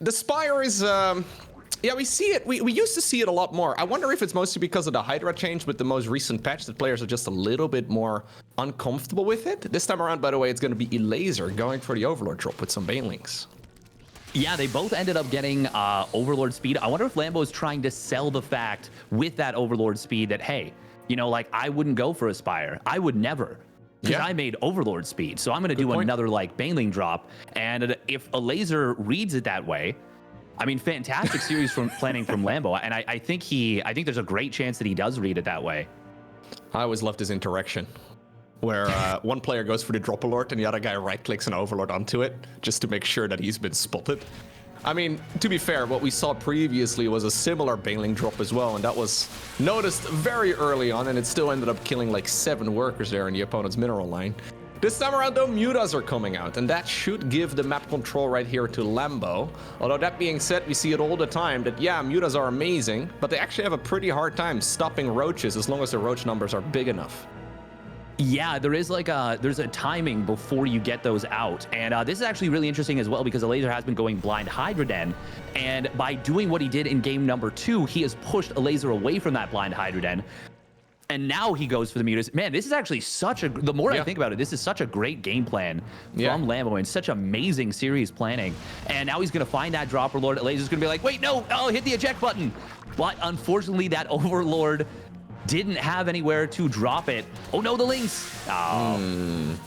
the Spire is... yeah, we see it. We used to see it a lot more. I wonder if it's mostly because of the Hydra change with the most recent patch that players are just a little bit more uncomfortable with it. This time around, by the way, it's going to be Elazer going for the Overlord drop with some Banelings. Yeah, they both ended up getting Overlord speed. I wonder if Lambo is trying to sell the fact with that Overlord speed that, hey, like I wouldn't go for a Spire. I would never. Because I made Overlord speed. So I'm going to do another like Baneling drop. And if Elazer reads it that way, I mean, fantastic series from planning from Lambo, and I think there's a great chance that he does read it that way. I always loved his interaction, where one player goes for the drop alert and the other guy right-clicks an Overlord onto it just to make sure that he's been spotted. I mean, to be fair, what we saw previously was a similar Baneling drop as well, and that was noticed very early on, and it still ended up killing like 7 workers there in the opponent's mineral line. This time around, though, Mutas are coming out, and that should give the map control right here to Lambo. Although that being said, we see it all the time that, yeah, Mutas are amazing, but they actually have a pretty hard time stopping roaches as long as the roach numbers are big enough. Yeah, there's a timing before you get those out, and this is actually really interesting as well because Elazer has been going blind Hydra Den, and by doing what he did in game number 2, he has pushed Elazer away from that blind Hydra Den. And now he goes for the mutas. Man, this is actually the more I think about it, this is such a great game plan from Lambo and such amazing series planning. And now he's going to find that Dropper Lord. Elazer's going to be like, wait, no, hit the eject button. But unfortunately, that Overlord didn't have anywhere to drop it. Oh no, the Lynx. Oh,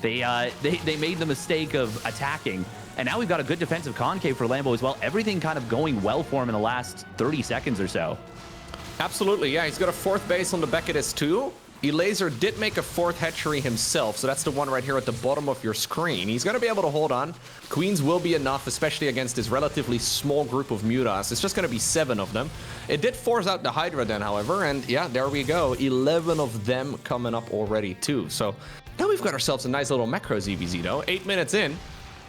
they made the mistake of attacking. And now we've got a good defensive concave for Lambo as well. Everything kind of going well for him in the last 30 seconds or so. Absolutely, yeah. He's got a 4th base on the back of this too. Elazer did make a 4th hatchery himself, so that's the one right here at the bottom of your screen. He's going to be able to hold on. Queens will be enough, especially against this relatively small group of Mutas. It's just going to be 7 of them. It did force out the Hydra then, however, and yeah, there we go. 11 of them coming up already too. So now we've got ourselves a nice little macro ZVZ though. 8 minutes in.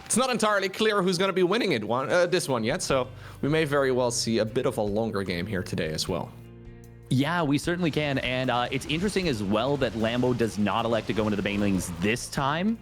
It's not entirely clear who's going to be winning this one yet, so we may very well see a bit of a longer game here today as well. Yeah, we certainly can, and it's interesting as well that Lambo does not elect to go into the Banelings this time.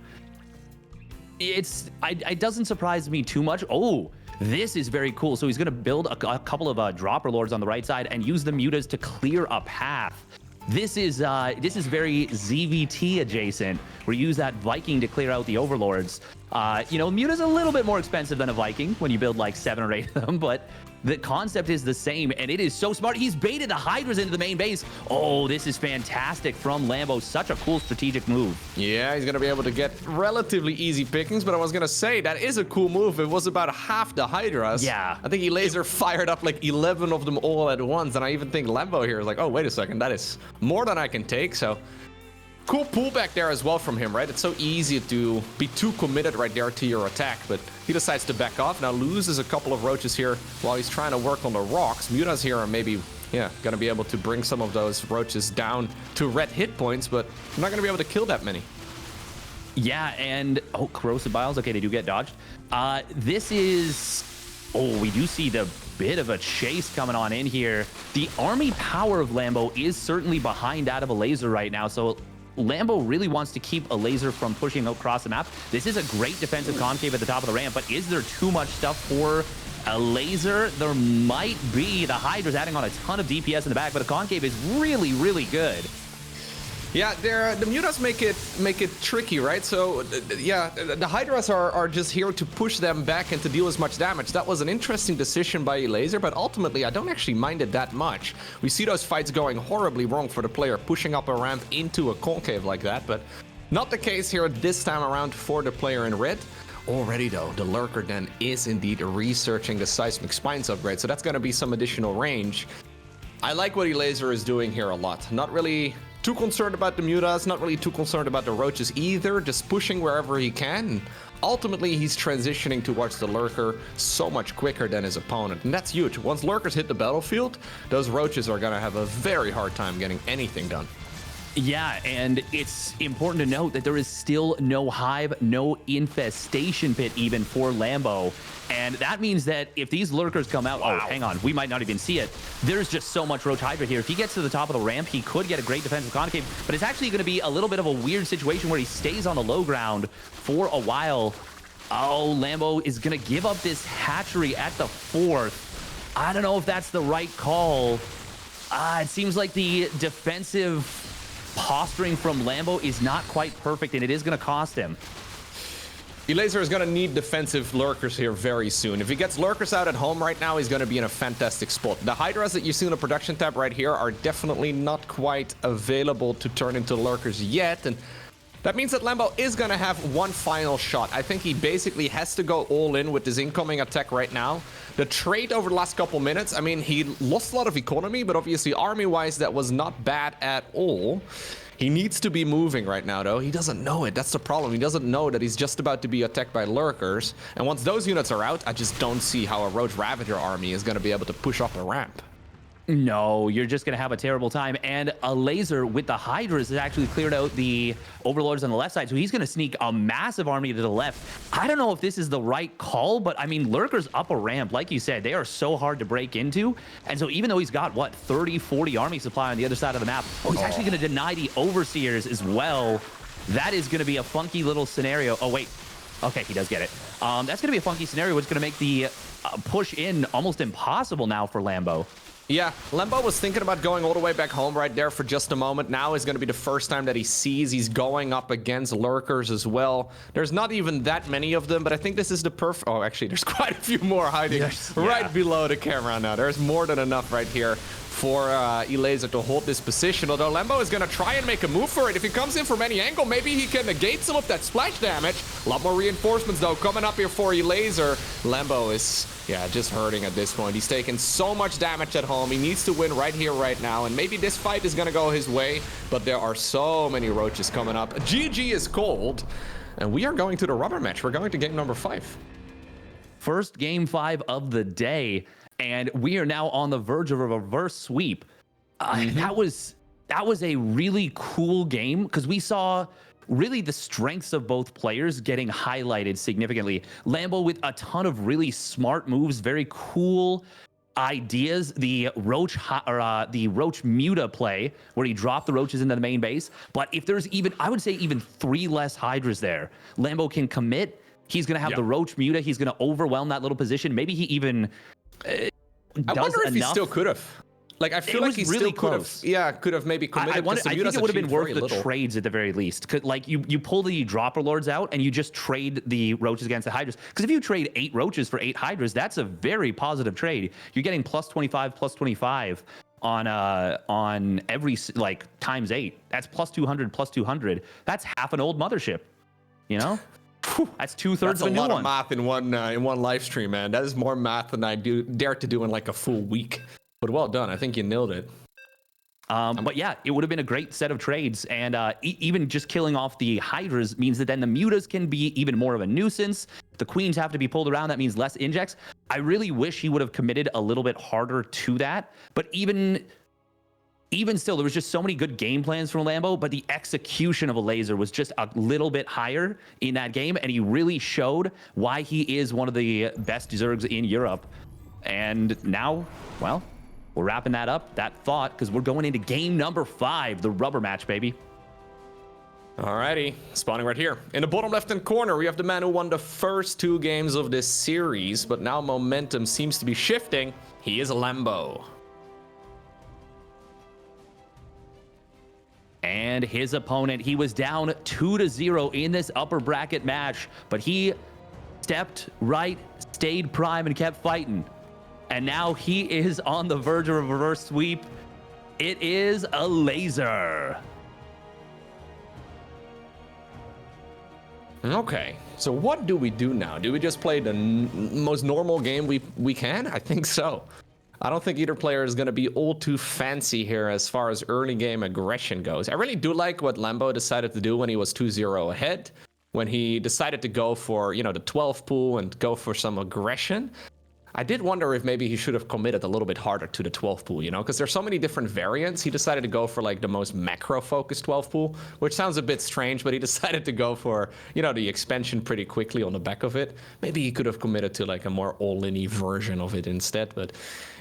It doesn't surprise me too much. Oh, this is very cool. So he's going to build a couple of Dropper Lords on the right side and use the Mutas to clear a path. This is very ZVT adjacent. We use that Viking to clear out the Overlords. Muta's a little bit more expensive than a Viking when you build like 7 or 8 of them, but the concept is the same, and it is so smart. He's baited the Hydras into the main base. Oh, this is fantastic from Lambo. Such a cool strategic move. Yeah, he's going to be able to get relatively easy pickings, but I was going to say, that is a cool move. It was about half the Hydras. Yeah. I think Elazer fired up like 11 of them all at once, and I even think Lambo here is like, oh, wait a second, that is more than I can take, so... Cool pullback there as well from him, right? It's so easy to be too committed right there to your attack, but he decides to back off. Now loses a couple of roaches here while he's trying to work on the rocks. Mutas here are maybe, gonna be able to bring some of those roaches down to red hit points, but I'm not gonna be able to kill that many. Yeah, and, corrosive biles. Okay, they do get dodged. This is... Oh, we do see the bit of a chase coming on in here. The army power of Lambo is certainly behind that of Elazer right now, so... Lambo really wants to keep Elazer from pushing across the map. This is a great defensive concave at the top of the ramp, but is there too much stuff for Elazer? There might be. The Hydra's adding on a ton of DPS in the back, but the concave is really, really good. Yeah, the Mutas make it tricky, right? So, yeah, the Hydras are just here to push them back and to deal as much damage. That was an interesting decision by Elazer, but ultimately, I don't actually mind it that much. We see those fights going horribly wrong for the player, pushing up a ramp into a concave like that, but not the case here this time around for the player in red. Already, though, the Lurker then is indeed researching the Seismic Spines upgrade, so that's going to be some additional range. I like what Elazer is doing here a lot. Not really... too concerned about the Mutas, not really too concerned about the roaches either, just pushing wherever he can. Ultimately, he's transitioning towards the Lurker so much quicker than his opponent, and that's huge. Once Lurkers hit the battlefield, those roaches are gonna have a very hard time getting anything done. Yeah, and it's important to note that there is still no hive, no infestation pit even for Lambo. And that means that if these lurkers come out, oh, hang on, we might not even see it. There's just so much Roach Hydra here. If he gets to the top of the ramp, he could get a great defensive concave, but it's actually going to be a little bit of a weird situation where he stays on the low ground for a while. Oh, Lambo is going to give up this hatchery at the 4th. I don't know if that's the right call. It seems like the defensive posturing from Lambo is not quite perfect, and it is going to cost him. Elazer is going to need defensive lurkers here very soon. If he gets lurkers out at home right now, he's going to be in a fantastic spot. The Hydras that you see in the production tab right here are definitely not quite available to turn into lurkers yet, and that means that Lambo is going to have one final shot. I think he basically has to go all in with his incoming attack right now. The trade over the last couple minutes, I mean, he lost a lot of economy, but obviously army-wise, that was not bad at all. He needs to be moving right now, though. He doesn't know it. That's the problem. He doesn't know that he's just about to be attacked by lurkers. And once those units are out, I just don't see how a Roach Ravager army is going to be able to push up the ramp. No, you're just going to have a terrible time. And Elazer with the Hydras has actually cleared out the Overlords on the left side. So he's going to sneak a massive army to the left. I don't know if this is the right call, but I mean, Lurkers up a ramp, like you said, they are so hard to break into. And so even though he's got, what, 30, 40 army supply on the other side of the map, he's actually going to deny the Overseers as well. That is going to be a funky little scenario. Oh, wait. Okay, he does get it. That's going to be a funky scenario. It's going to make the push in almost impossible now for Lambo. Yeah, Lambo was thinking about going all the way back home right there for just a moment. Now is going to be the first time that he sees he's going up against lurkers as well. There's not even that many of them, but I think this is the perfect... Oh, actually, there's quite a few more hiding right below the camera now. There's more than enough right here for Elazer to hold this position, although Lambo is going to try and make a move for it. If he comes in from any angle, maybe he can negate some of that splash damage. A lot more reinforcements, though, coming up here for Elazer. Lambo is, yeah, just hurting at this point. He's taking so much damage at home. He needs to win right here, right now, and maybe this fight is going to go his way, but there are so many roaches coming up. GG is cold, and we are going to the rubber match. We're going to game number 5. First game 5 of the day. And we are now on the verge of a reverse sweep. That was a really cool game because we saw really the strengths of both players getting highlighted significantly. Lambo with a ton of really smart moves, very cool ideas. The Roach Muta play where he dropped the Roaches into the main base. But if there's even, I would say even 3 less Hydras there, Lambo can commit. He's going to have the Roach Muta. He's going to overwhelm that little position. Maybe he even... I wonder if he still could have. Like, I feel like he really could have. Yeah, could have maybe committed. I think it would have been worth the trades at the very least. Like, you pull the Dropper Lords out and you just trade the Roaches against the Hydras. Because if you trade 8 Roaches for 8 Hydras, that's a very positive trade. You're getting plus 25, plus 25 on every, like, times 8. That's plus 200, plus 200. That's half an old mothership, you know? That's 2/3 of a new one. That's a lot of math in one live stream, man. That is more math than I dare to do in like a full week. But well done. I think you nailed it. But yeah, it would have been a great set of trades, and even just killing off the Hydras means that then the Mutas can be even more of a nuisance. The Queens have to be pulled around. That means less injects. I really wish he would have committed a little bit harder to that. But even still, there was just so many good game plans from Lambo, but the execution of Elazer was just a little bit higher in that game, and he really showed why he is one of the best Zergs in Europe. And now, well, we're wrapping that up, that thought, because we're going into game number 5, the rubber match, baby. Alrighty, spawning right here. In the bottom left-hand corner, we have the man who won the first 2 games of this series, but now momentum seems to be shifting. He is Lambo. And his opponent, he was down 2-0 in this upper bracket match, but he stepped right, stayed prime, and kept fighting. And now he is on the verge of a reverse sweep. It is Elazer. Okay, so what do we do now? Do we just play the most normal game we can? I think so. I don't think either player is going to be all too fancy here as far as early game aggression goes. I really do like what Lambo decided to do when he was 2-0 ahead, when he decided to go for, you know, the 12 pool and go for some aggression. I did wonder if maybe he should have committed a little bit harder to the 12 pool, you know, because there's so many different variants. He decided to go for like the most macro-focused 12 pool, which sounds a bit strange, but he decided to go for, you know, the expansion pretty quickly on the back of it. Maybe he could have committed to like a more all-in-y version of it instead, but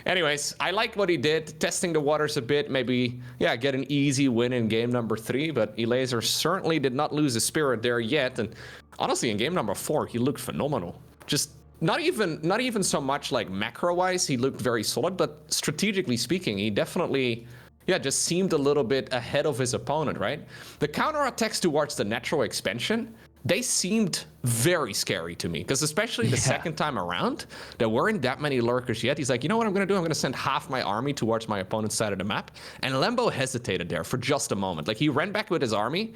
anyways, I like what he did, testing the waters a bit, maybe, yeah, get an easy win in game number 3, but Elazer certainly did not lose his spirit there yet, and honestly, in game number 4, he looked phenomenal. Just not even so much like macro-wise, he looked very solid, but strategically speaking, he definitely, yeah, just seemed a little bit ahead of his opponent, right? The counterattacks towards the natural expansion, they seemed very scary to me, because especially the second time around, there weren't that many lurkers yet. He's like, you know what I'm going to do? I'm going to send half my army towards my opponent's side of the map. And Lambo hesitated there for just a moment. Like, he ran back with his army,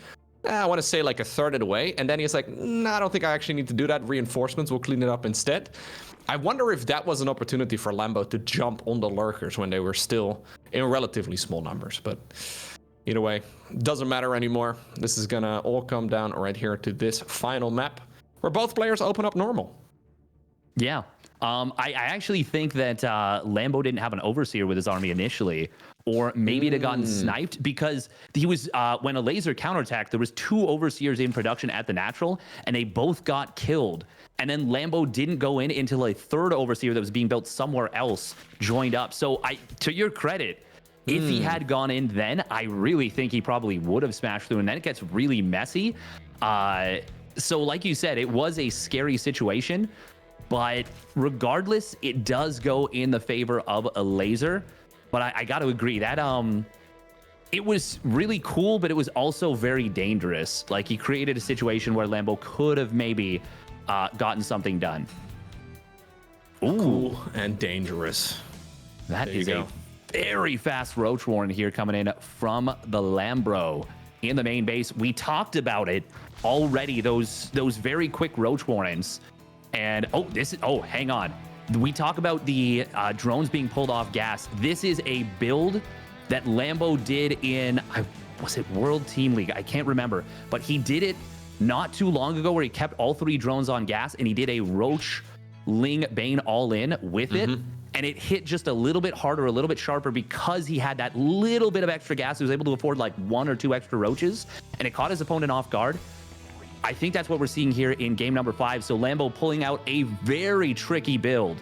I want to say like a third of the way, and then he's like, nah, I don't think I actually need to do that. Reinforcements will clean it up instead. I wonder if that was an opportunity for Lambo to jump on the lurkers when they were still in relatively small numbers, but either way, doesn't matter anymore. This is gonna all come down right here to this final map where both players open up normal. Yeah. I actually think that Lambo didn't have an overseer with his army initially, or maybe it had gotten sniped, because he was when Elazer counterattacked, there was 2 overseers in production at the natural, and they both got killed. And then Lambo didn't go in until a 3rd overseer that was being built somewhere else joined up. So to your credit, if he had gone in then, I really think he probably would have smashed through, and then it gets really messy. So like you said, it was a scary situation, but regardless, it does go in the favor of Elazer. But I got to agree that it was really cool, but it was also very dangerous. Like, he created a situation where Lambo could have maybe gotten something done. Ooh, cool and dangerous. That is a very fast Roach Warren here coming in from the Lambro in the main base. We talked about it already, those very quick Roach Warrens. And hang on. We talk about the drones being pulled off gas. This is a build that Lambo did in, was it World Team League? I can't remember, but he did it not too long ago where he kept all 3 drones on gas, and he did a Roach Ling Bane all in with it. And it hit just a little bit harder, a little bit sharper, because he had that little bit of extra gas. He was able to afford like 1 or 2 extra roaches, and it caught his opponent off guard. I think that's what we're seeing here in game number 5. So Lambo pulling out a very tricky build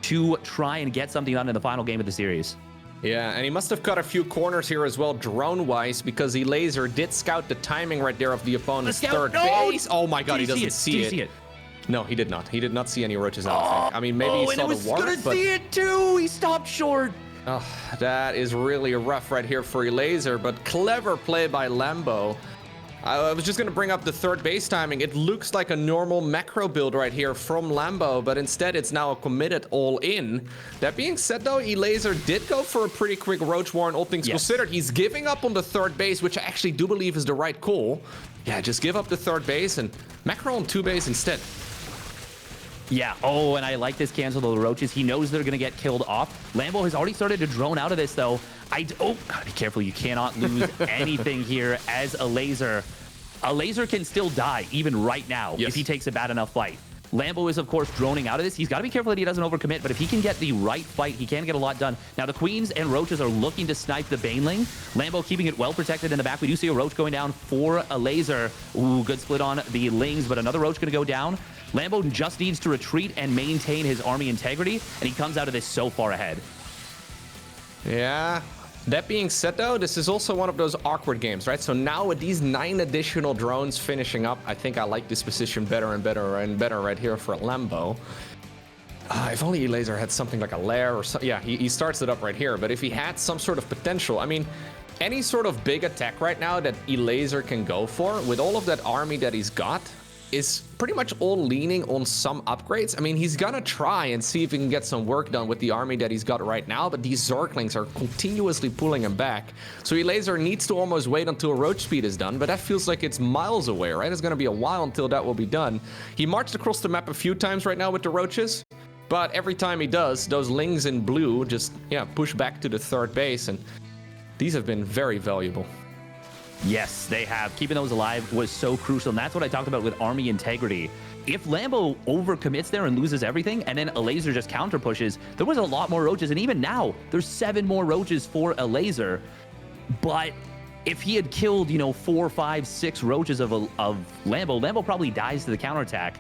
to try and get something done in the final game of the series. Yeah, and he must have cut a few corners here as well, drone-wise, because Elazer did scout the timing right there of the opponent's third base. Oh my god, he doesn't see it. No, he did not. He did not see any roaches, I don't think. I mean, maybe he saw the water, but... gonna see it too! He stopped short! Oh, that is really rough right here for Elazer, but clever play by Lambo. I was just going to bring up the 3rd base timing. It looks like a normal macro build right here from Lambo, but instead it's now a committed all-in. That being said, though, Elazer did go for a pretty quick Roach Warren, all things considered. He's giving up on the 3rd base, which I actually do believe is the right call. Yeah, just give up the 3rd base and macro on 2 base instead. Yeah. Oh, and I like this cancel the roaches. He knows they're going to get killed off. Lambo has already started to drone out of this, though. Gotta be careful. You cannot lose anything here as Elazer. Elazer can still die, even right now, if he takes a bad enough fight. Lambo is, of course, droning out of this. He's got to be careful that he doesn't overcommit, but if he can get the right fight, he can get a lot done. Now, the Queens and Roaches are looking to snipe the Baneling. Lambo keeping it well protected in the back. We do see a Roach going down for Elazer. Ooh, good split on the Lings, but another Roach going to go down. Lambo just needs to retreat and maintain his army integrity, and he comes out of this so far ahead. Yeah. That being said, though, this is also one of those awkward games, right? So now with these 9 additional drones finishing up, I think I like this position better and better and better right here for Lambo. If only Elazer had something like a Lair or something. Yeah, he starts it up right here. But if he had some sort of potential, I mean, any sort of big attack right now that Elazer can go for, with all of that army that he's got, is pretty much all leaning on some upgrades. I mean, he's gonna try and see if he can get some work done with the army that he's got right now, but these Zerglings are continuously pulling him back. So Elazer needs to almost wait until Roach Speed is done, but that feels like it's miles away, right? It's gonna be a while until that will be done. He marched across the map a few times right now with the Roaches, but every time he does, those Lings in blue just, push back to the 3rd base, and these have been very valuable. Yes, they have. Keeping those alive was so crucial, and that's what I talked about with army integrity. If Lambo overcommits there and loses everything, and then Elazer just counter pushes, there was a lot more roaches, and even now, there's 7 more roaches for Elazer. But if he had killed, you know, 4, 5, 6 roaches of Lambo probably dies to the counterattack.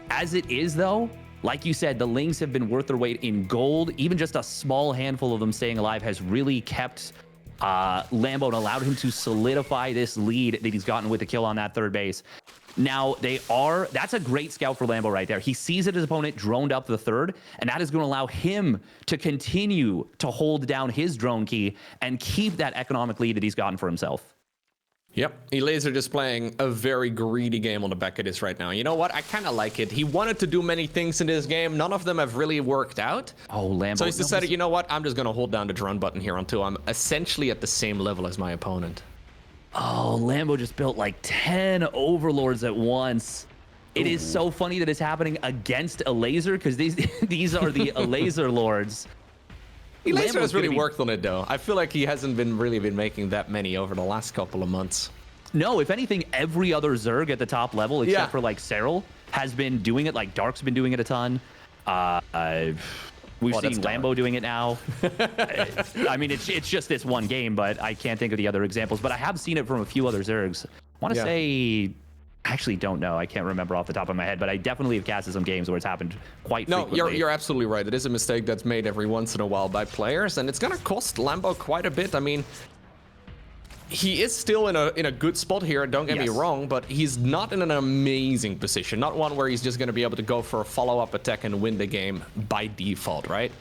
As it is, though, like you said, the Lings have been worth their weight in gold. Even just a small handful of them staying alive has really kept Lambo and allowed him to solidify this lead that he's gotten with the kill on that third base. Now, that's a great scout for Lambo right there. He sees that his opponent droned up the third, and that is going to allow him to continue to hold down his drone key and keep that economic lead that he's gotten for himself. Yep, Elazer displaying a very greedy game on the back of this right now. You know what? I kind of like it. He wanted to do many things in this game. None of them have really worked out. Oh, Lambo. So he's decided, you know what? I'm just going to hold down the drone button here until I'm essentially at the same level as my opponent. Oh, Lambo just built like 10 overlords at once. It is so funny that it's happening against Elazer because these are the Elazer lords. Elazer has really worked on it, though. I feel like he hasn't really been making that many over the last couple of months. No, if anything, every other Zerg at the top level, except for like Serral, has been doing it. Like Dark's been doing it a ton. We've seen Lambo doing it now. I mean, it's just this one game, but I can't think of the other examples. But I have seen it from a few other Zergs. I want to say, I actually don't know. I can't remember off the top of my head, but I definitely have casted some games where it's happened quite frequently. No, you're absolutely right. It is a mistake that's made every once in a while by players, and it's going to cost Lambo quite a bit. I mean, he is still in a good spot here, don't get me wrong, but he's not in an amazing position. Not one where he's just going to be able to go for a follow-up attack and win the game by default, right?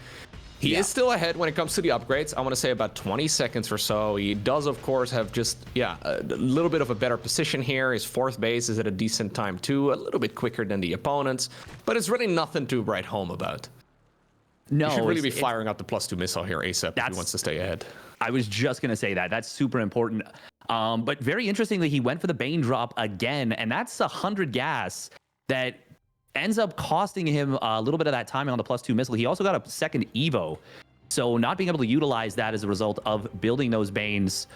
He is still ahead when it comes to the upgrades. I want to say about 20 seconds or so. He does, of course, have just, a little bit of a better position here. His 4th base is at a decent time, too. A little bit quicker than the opponents, but it's really nothing to write home about. No, he should really be firing out the +2 missile here ASAP if he wants to stay ahead. I was just going to say that. That's super important. But very interestingly, he went for the Bane drop again, and that's 100 gas that ends up costing him a little bit of that timing on the +2 missile. He also got a second Evo. So not being able to utilize that as a result of building those Banes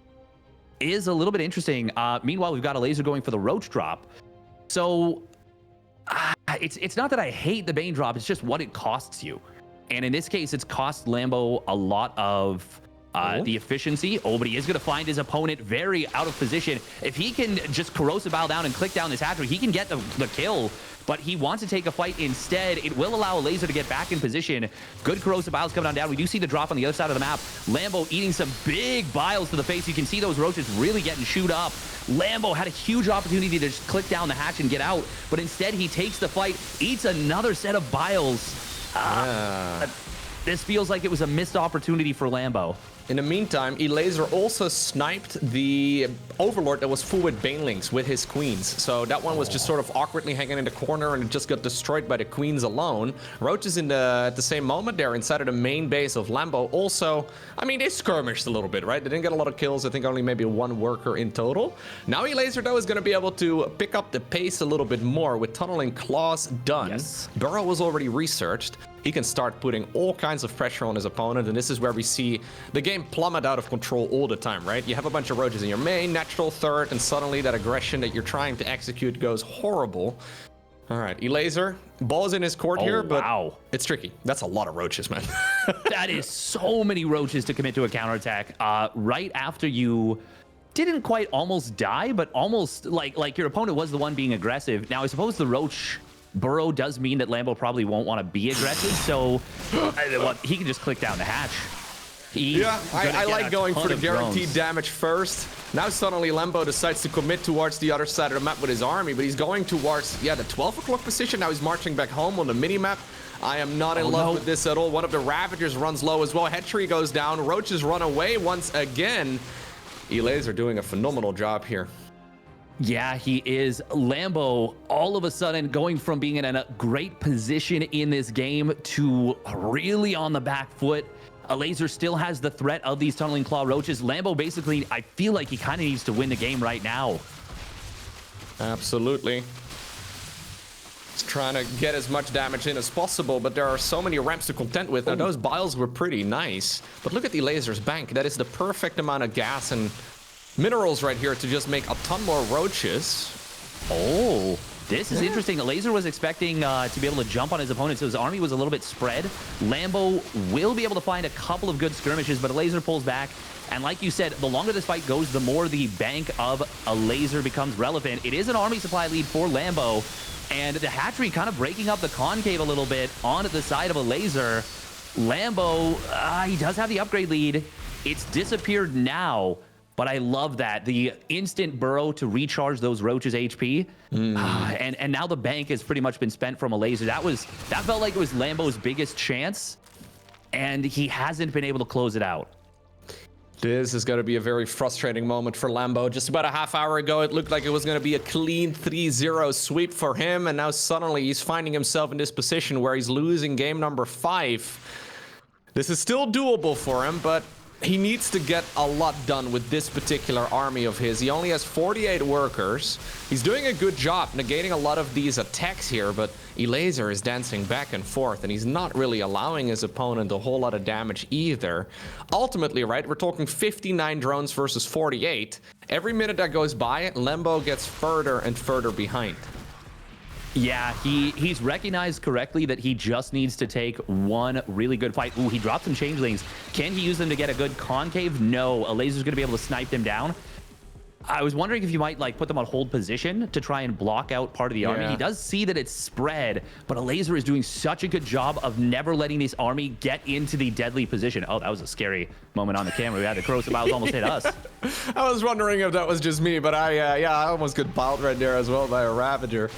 is a little bit interesting. Meanwhile, we've got Elazer going for the Roach drop. So it's not that I hate the Bane drop, it's just what it costs you. And in this case, it's cost Lambo a lot of the efficiency. Oh, but he is going to find his opponent very out of position. If he can just corrosive bow down and click down this hatchery, he can get the kill. But he wants to take a fight instead. It will allow Elazer to get back in position. Good corrosive biles coming on down. We do see the drop on the other side of the map. Lambo eating some big biles to the face. You can see those roaches really getting chewed up. Lambo had a huge opportunity to just click down the hatch and get out. But instead, he takes the fight, eats another set of biles. This feels like it was a missed opportunity for Lambo. In the meantime, Elazer also sniped the Overlord that was full with Banelings with his queens. So that one was just sort of awkwardly hanging in the corner and it just got destroyed by the queens alone. Roaches at the same moment there inside of the main base of Lambo also, I mean, they skirmished a little bit, right? They didn't get a lot of kills. I think only maybe 1 worker in total. Now Elazer, though, is going to be able to pick up the pace a little bit more with tunneling claws done. Yes. Burrow was already researched. He can start putting all kinds of pressure on his opponent, and this is where we see the game plummet out of control all the time, right? You have a bunch of roaches in your main, natural third, and suddenly that aggression that you're trying to execute goes horrible. All right, Elazer, ball's in his court here, but it's tricky. That's a lot of roaches, man. That is so many roaches to commit to a counterattack. Right after you didn't quite almost die, but almost like your opponent was the one being aggressive. Now, I suppose the roach burrow does mean that Lambo probably won't want to be aggressive, so he can just click down the hatch. I like going for the guaranteed damage first. Now suddenly Lambo decides to commit towards the other side of the map with his army, but he's going towards, the 12 o'clock position. Now he's marching back home on the mini-map. I am not in love with this at all. One of the Ravagers runs low as well. Hatchery goes down. Roaches run away once again. Elazer doing a phenomenal job here. Yeah, he is. Lambo, all of a sudden, going from being in a great position in this game to really on the back foot. Elazer still has the threat of these tunneling claw roaches. Lambo basically, I feel like he kind of needs to win the game right now. Absolutely. He's trying to get as much damage in as possible, but there are so many ramps to contend with. Now, those biles were pretty nice, but look at Elazer's bank. That is the perfect amount of gas and minerals right here to just make a ton more roaches. Oh, this is interesting. Elazer was expecting to be able to jump on his opponent, so his army was a little bit spread. Lambo will be able to find a couple of good skirmishes, but Elazer pulls back. And like you said, the longer this fight goes, the more the bank of Elazer becomes relevant. It is an army supply lead for Lambo, and the hatchery kind of breaking up the concave a little bit on the side of Elazer. Lambo, he does have the upgrade lead. It's disappeared now, but I love that. The instant burrow to recharge those roaches' HP. And now the bank has pretty much been spent from Elazer. That felt like it was Lambo's biggest chance, and he hasn't been able to close it out. This is going to be a very frustrating moment for Lambo. Just about a half hour ago, it looked like it was going to be a clean 3-0 sweep for him, and now suddenly he's finding himself in this position where he's losing game number 5. This is still doable for him, but he needs to get a lot done with this particular army of his. He only has 48 workers. He's doing a good job negating a lot of these attacks here, but Elazer is dancing back and forth, and he's not really allowing his opponent a whole lot of damage either. Ultimately, right, we're talking 59 drones versus 48. Every minute that goes by, Lambo gets further and further behind. Yeah, he's recognized correctly that he just needs to take one really good fight. Ooh, he dropped some changelings. Can he use them to get a good concave? No. Elazer's going to be able to snipe them down. I was wondering if you might like put them on hold position to try and block out part of the army. He does see that it's spread, but Elazer is doing such a good job of never letting this army get into the deadly position. Oh, that was a scary moment on the camera. We had the Crowsabouts almost hit us. I was wondering if that was just me, but I almost got bowled right there as well by a Ravager.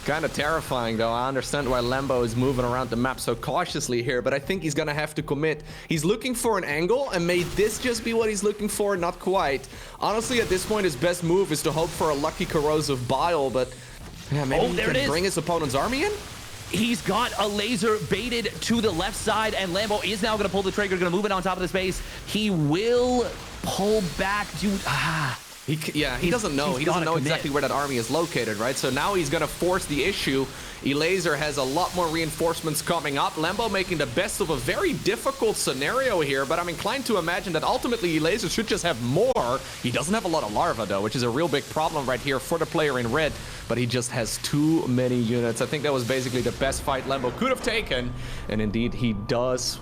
Kind of terrifying, though. I understand why Lambo is moving around the map so cautiously here, but I think he's gonna have to commit. He's looking for an angle, and may this just be what he's looking for? Not quite. Honestly, at this point, his best move is to hope for a lucky corrosive bile, but yeah, maybe he can bring his opponent's army in? He's got Elazer baited to the left side, and Lambo is now going to pull the trigger, going to move it on top of the space. He will pull back. He doesn't know. He doesn't know exactly where that army is located, right? So now he's going to force the issue. Elazer has a lot more reinforcements coming up. Lambo making the best of a very difficult scenario here, but I'm inclined to imagine that ultimately Elazer should just have more. He doesn't have a lot of larva, though, which is a real big problem right here for the player in red, but he just has too many units. I think that was basically the best fight Lambo could have taken, and indeed he does.